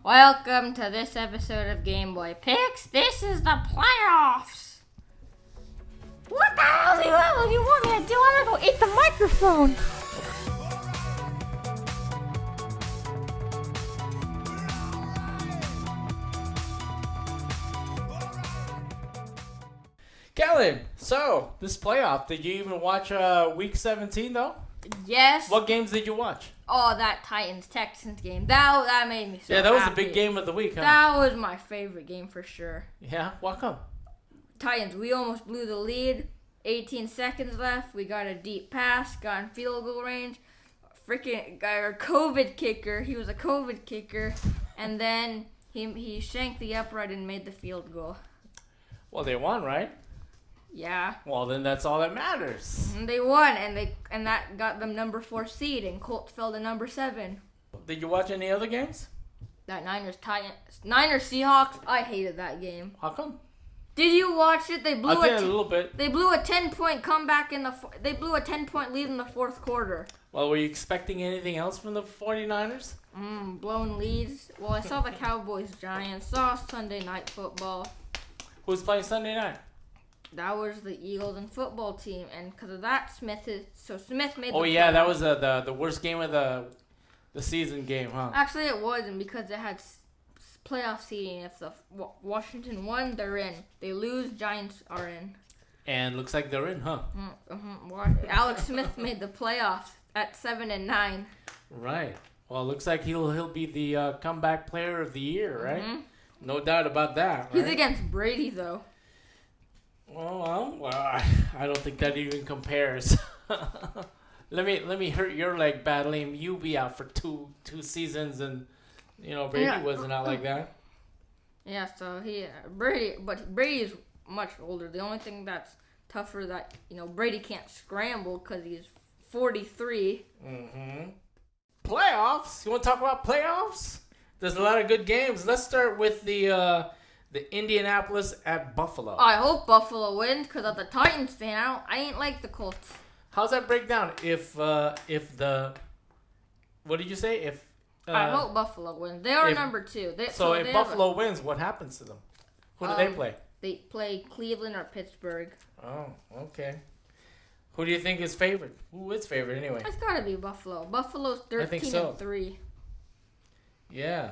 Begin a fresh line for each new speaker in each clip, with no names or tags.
Welcome to this episode of Game Boy Picks. This is the playoffs. What the hell do you want me to do? I'm gonna go eat the microphone.
Celyn, so this playoff, did you even watch Week 17 though?
Yes.
What games did you watch?
Oh, that Titans-Texans game. That made me so
Yeah, that was
happy.
the big game of the week, huh?
That was my favorite game for sure.
Yeah, why come?
Titans, we almost blew the lead. 18 seconds left. We got a deep pass, got in field goal range. Freaking guy, our COVID kicker. He was a COVID kicker. And then he shanked the upright and made the field goal.
Well, they won, right?
Yeah.
Well, then that's all that matters.
And they won, and that got them number 4 seed, and Colts fell to number 7.
Did you watch any other games?
That Niners Seahawks, I hated that game.
How come?
Did you watch it? They blew
I did a little bit.
They blew a 10-point comeback they blew a 10-point lead in the fourth quarter.
Well, were you expecting anything else from the 49ers?
Blown leads. Well, I saw the Cowboys Giants, saw Sunday Night Football.
Who's playing Sunday night?
That was the Eagles and football team, and because of that, Smith made.
Oh
the
yeah,
playoffs.
that was the worst game of the season game, huh?
Actually, it wasn't because it had playoff seeding. If the Washington won, they're in. They lose, Giants are in.
And looks like they're in, huh?
Alex Smith made the playoffs at 7-9.
Right. Well, it looks like he'll be the comeback player of the year, right?
Mm-hmm.
No doubt about that.
He's
right?
against Brady though.
Well, I don't think that even compares. Let me hurt your leg badly, and you be out for two seasons, and Brady wasn't out like that.
Yeah, so Brady is much older. The only thing that's tougher that Brady can't scramble because he's 43.
Mm-hmm. Playoffs. You want to talk about playoffs? There's a lot of good games. Let's start with the Indianapolis at Buffalo.
I hope Buffalo wins because as a Titans fan, I ain't like the Colts.
How's that break down? If the what did you say? If
I hope Buffalo wins. They are number 2.
If Buffalo wins, what happens to them? Who do they play?
They play Cleveland or Pittsburgh.
Oh, okay. Who do you think is favored? Who is favored anyway?
It's got to be Buffalo. Buffalo's 13-3.
Yeah.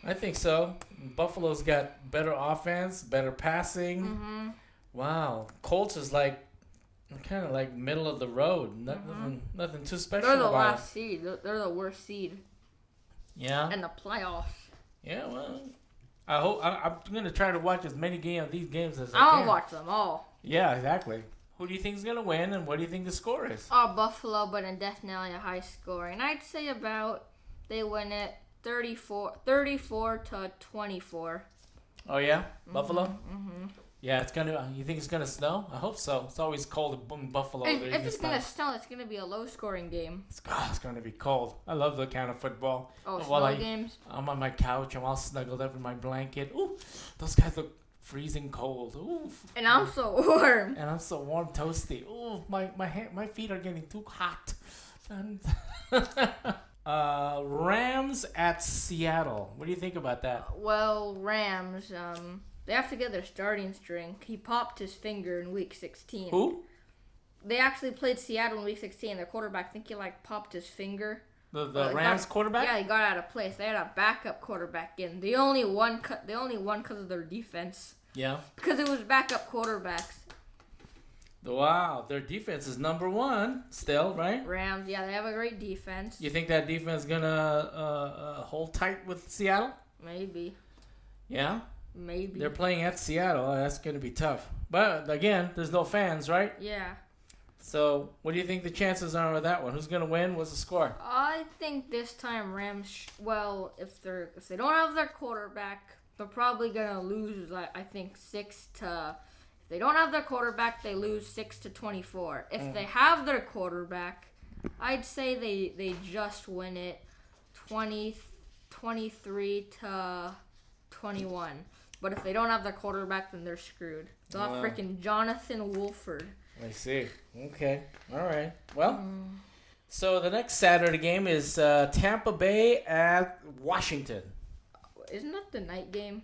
I think so. Buffalo's got better offense, better passing.
Mm-hmm.
Wow. Colts is kind of like middle of the road. Nothing too special
They're the
about
last seed. They're the worst seed.
Yeah.
In the playoffs.
Yeah, well, I hope I'm gonna try to watch as many of these games as I
I'll
can.
watch them all.
Yeah, exactly. Who do you think is gonna win, and what do you think the score is?
Oh, Buffalo, but definitely a high score. And I'd say they win it 34 to 24.
Oh yeah, Buffalo.
Mm-hmm.
Yeah, it's gonna. You think it's gonna snow? I hope so. It's always cold in Buffalo.
If it's gonna snow, it's gonna be a low-scoring game.
It's gonna be cold. I love the kind of football.
Oh, snow games.
I'm on my couch. I'm all snuggled up in my blanket. Ooh, those guys look freezing cold. Ooh.
And I'm so warm.
And I'm so warm, toasty. Ooh, my feet are getting too hot. And Rams at Seattle. What do you think about that?
Well, Rams, they have to get their starting string. He popped his finger in week 16.
Who?
They actually played Seattle in week 16. Their quarterback, I think he popped his finger.
The Rams quarterback?
Yeah, he got out of place. They had a backup quarterback in. They only won because of their defense.
Yeah.
Because it was backup quarterbacks.
Wow, their defense is number 1 still, right?
Rams, yeah, they have a great defense.
You think that defense is gonna hold tight with Seattle?
Maybe.
Yeah?
Maybe.
They're playing at Seattle. That's gonna be tough. But again, there's no fans, right?
Yeah.
So, what do you think the chances are with that one? Who's gonna win? What's the score?
I think this time Rams. If they don't have their quarterback, they're probably gonna lose. I think 6 to. If they don't have their quarterback, they lose 6 to 24. If they have their quarterback, I'd say they just win it 23 to 21. But if they don't have their quarterback, then they're screwed. They'll have freaking Jonathan Wolford.
I see. Okay. All right. Well, so the next Saturday game is Tampa Bay at Washington.
Isn't that the night game?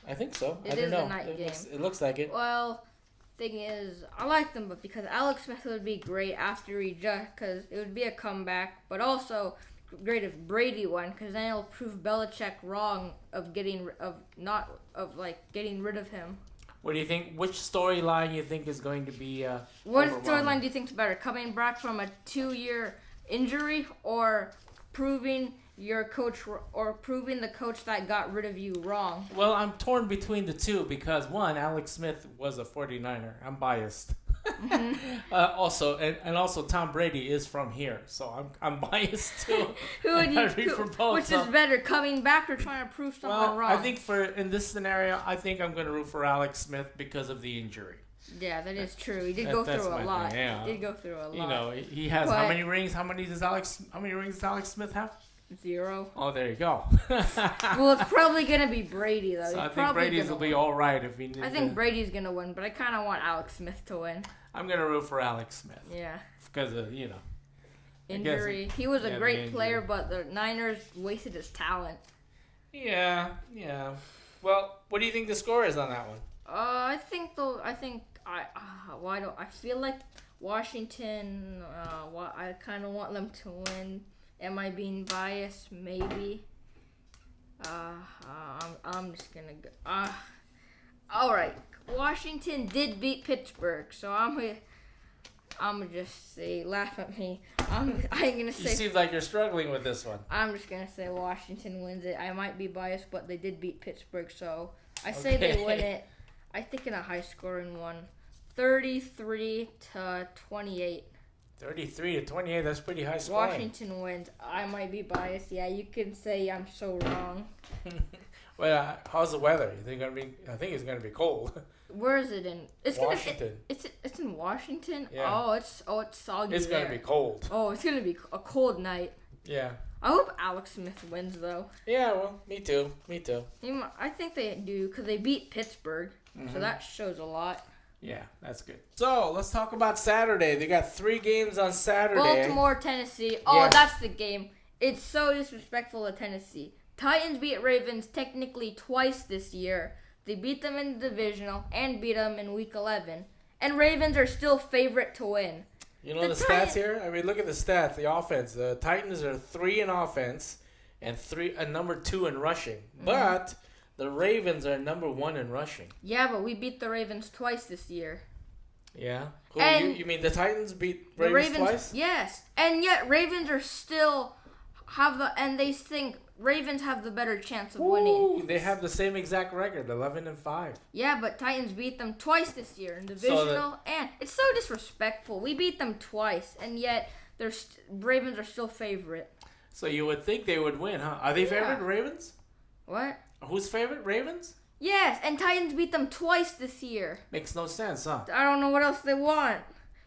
I think so.
It
I don't
is
know.
the night game.
It looks like it.
Well, thing is, I like them, but because Alex Smith would be great after he just, because it would be a comeback, but also great if Brady won, because then it'll prove Belichick wrong of getting rid of him.
What do you think? Which storyline you think is going to be?
What
overwhelming?
storyline do you think's better? Coming back from a 2-year injury, or proving your coach, or proving the coach that got rid of you wrong?
Well, I'm torn between the two because one, Alex Smith was a 49er. I'm biased. Also Tom Brady is from here, so I'm biased too.
Which is better, coming back or trying to prove something wrong?
I think in this scenario, I think I'm going to root for Alex Smith because of the injury.
Yeah, that is true. He did go through a lot.
Yeah.
He did go through a lot.
You know, he has how many rings? How many rings does Alex Smith have?
0.
Oh, there you go.
Well, it's probably gonna be Brady though.
So I think Brady's will be all right if he.
I think Brady's gonna win, but I kind of want Alex Smith to win.
I'm gonna root for Alex Smith.
Yeah.
Because of
injury. He was a great player, but the Niners wasted his talent.
Yeah. Well, what do you think the score is on that one?
I feel like Washington. I kind of want them to win. Am I being biased? Maybe. I'm just gonna go. All right. Washington did beat Pittsburgh, so I'm gonna just say, laugh at me. I'm gonna say.
You seem like you're struggling with this one.
I'm just gonna say Washington wins it. I might be biased, but they did beat Pittsburgh, so I say they win it. I think in a high-scoring one, 33-28.
33-28. That's pretty high scoring.
Washington wins. I might be biased. Yeah, you can say I'm so wrong.
Well, how's the weather? You think I think it's gonna be cold.
Where is it in? It's
Washington.
It's in Washington.
Yeah.
Oh, it's soggy.
It's gonna be cold.
Oh, it's gonna be a cold night.
Yeah.
I hope Alex Smith wins though.
Yeah. Well, me too.
I think they do because they beat Pittsburgh, so that shows a lot.
Yeah, that's good. So let's talk about Saturday. They got 3 games on Saturday.
Baltimore, Tennessee. Oh,
Yeah.
That's the game. It's so disrespectful to Tennessee. Titans beat Ravens technically twice this year. They beat them in the divisional and beat them in Week 11. And Ravens are still favorite to win.
You know the stats here? I mean, look at the stats. The offense. The Titans are 3 in offense and number 2 in rushing. But the Ravens are number 1 in rushing.
Yeah, but we beat the Ravens twice this year.
Yeah? You mean the Titans beat Ravens twice?
Yes. And yet Ravens are still and they think Ravens have the better chance of winning.
They have the same exact record, 11-5.
Yeah, but Titans beat them twice this year in divisional, and it's so disrespectful. We beat them twice, and yet Ravens are still favorite.
So you would think they would win, huh? Are they favorite, Ravens?
What?
Who's favorite, Ravens?
Yes, and Titans beat them twice this year.
Makes no sense, huh?
I don't know what else they want.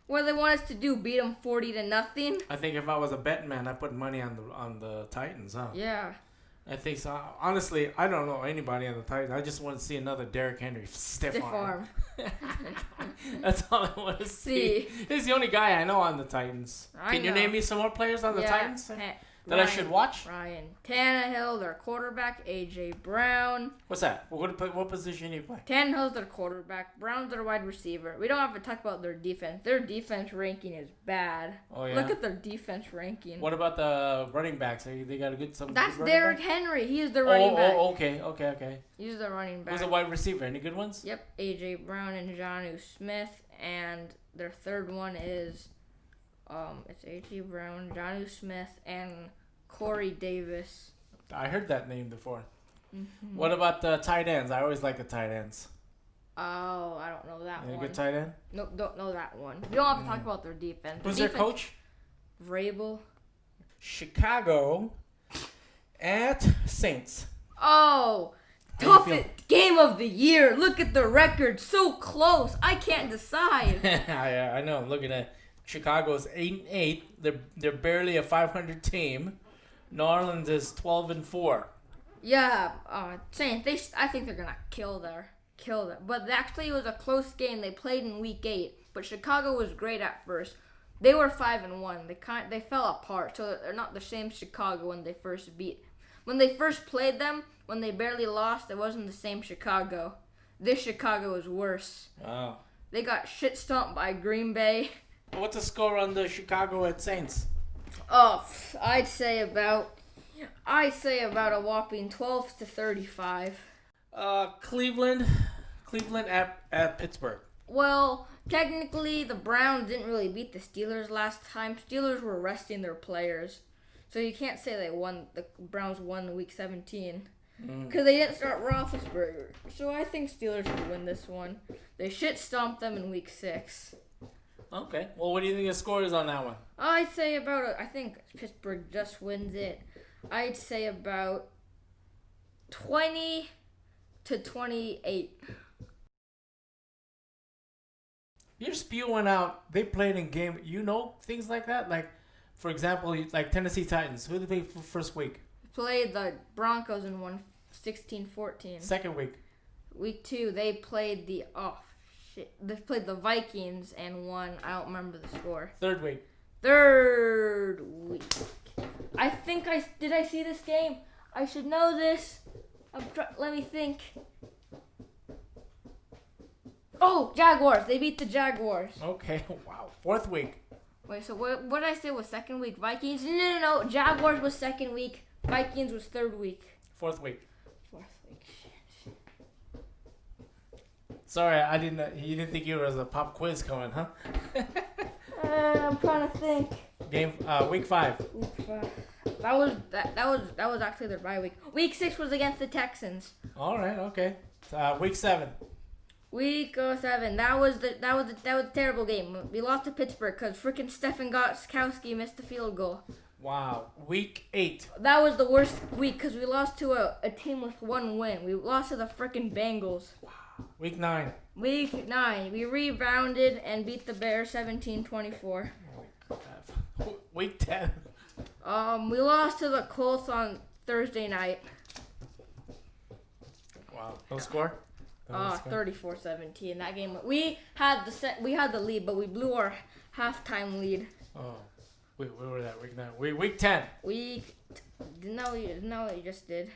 What do they want us to do? Beat them 40-0?
I think if I was a betting man, I'd put money on the Titans, huh?
Yeah.
I think so. Honestly, I don't know anybody on the Titans. I just want to see another Derrick Henry stiff arm. That's all I want to see. He's the only guy I know on the Titans. Can you name me some more players on the Titans that I should watch?
Ryan Tannehill, their quarterback. A.J. Brown.
What's that? What position do you play?
Tannehill's their quarterback. Brown's their wide receiver. We don't have to talk about their defense. Their defense ranking is bad. Oh, yeah? Look at their defense ranking.
What about the running backs? They got
That's Derrick Henry. He's the running back.
Oh, okay.
He's the running back.
Who's a wide receiver? Any good ones?
Yep. A.J. Brown and Jonnu Smith. And their third one is it's A.J. Brown, Jonnu Smith, and Corey Davis.
I heard that name before. Mm-hmm. What about the tight ends? I always like the tight ends.
Oh, I don't know that one.
Any good tight end?
Nope, don't know that one. We don't have to talk about their defense.
Who's their coach?
Vrabel.
Chicago at Saints.
Oh, toughest game of the year. Look at the record. So close. I can't decide.
Yeah, I know. I'm looking at Chicago's 8-8. They're barely a 500 team. New Orleans is 12-4.
Yeah, Saints. I think they're gonna kill them. But actually, it was a close game. They played in Week 8, but Chicago was great at first. They were 5-1. They fell apart, so they're not the same Chicago when they first beat when they first played them, when they barely lost, it wasn't the same Chicago. This Chicago is worse.
Oh.
They got shit stomped by Green Bay.
What's the score on the Chicago at Saints?
Oh, I'd say about a whopping 12-35.
Cleveland at Pittsburgh.
Well, technically, the Browns didn't really beat the Steelers last time. Steelers were resting their players. So you can't say they won. The Browns won Week 17. Because they didn't start Roethlisberger. So I think Steelers should win this one. They shit stomped them in Week 6.
Okay. Well, what do you think the score is on that one?
I'd say I think Pittsburgh just wins it. I'd say about 20-28.
You're spewing out. They played in game. You know things like that. Like, for example, like Tennessee Titans. Who did they play first week?
Played the Broncos and won 16-14.
Second week.
Week 2, they played the They played the Vikings and won. I don't remember the score.
Third week.
Third week. I think did I see this game? I should know this. Let me think. Oh, Jaguars. They beat the Jaguars.
Okay. Wow. Fourth week.
Wait, so what did I say was second week? Vikings? No. Jaguars was second week. Vikings was third week.
Fourth week.
Fourth week. Shit.
Sorry, you didn't think you was a pop quiz coming, huh?
I'm trying to think.
Week 5.
Week 5. That was actually their bye week. Week 6 was against the Texans.
All right. Okay. Week 7.
Week 7. That was a terrible game. We lost to Pittsburgh because freaking Stefan Gostkowski missed the field goal.
Wow. Week 8.
That was the worst week because we lost to a team with 1 win. We lost to the freaking Bengals.
Wow. Week 9.
Week 9. We rebounded and beat the Bears 17-24.
Week 10.
We lost to the Colts on Thursday night.
Wow. No score?
34-17. That game, we had the lead, but we blew our halftime lead.
Oh, wait, where were that? Week 9. Week 10.
No, you just did.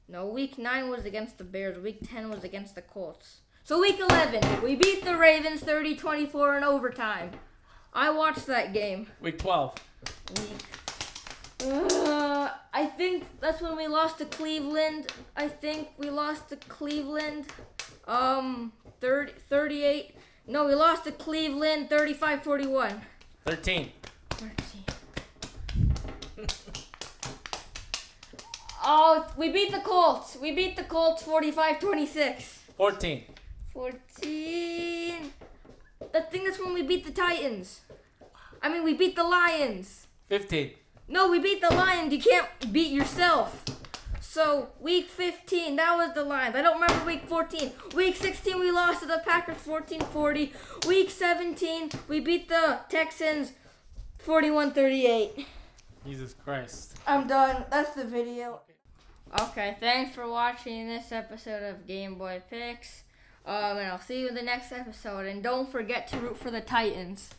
No, week 9 was against the Bears. Week 10 was against the Colts. So week 11, we beat the Ravens 30-24 in overtime. I watched that game.
Week 12.
I think that's when we lost to Cleveland. 38. No, we lost to Cleveland 35-41.
13.
Oh, we beat the Colts. 45-26.
14.
I think that's when we beat the Titans. We beat the Lions.
15.
No, we beat the Lions. You can't beat yourself. So, week 15, that was the Lions. I don't remember week 14. Week 16, we lost to the Packers 14-40. Week 17, we beat the Texans 41-38.
Jesus Christ.
I'm done. That's the video. Okay, thanks for watching this episode of Game Boy Picks. And I'll see you in the next episode. And don't forget to root for the Titans.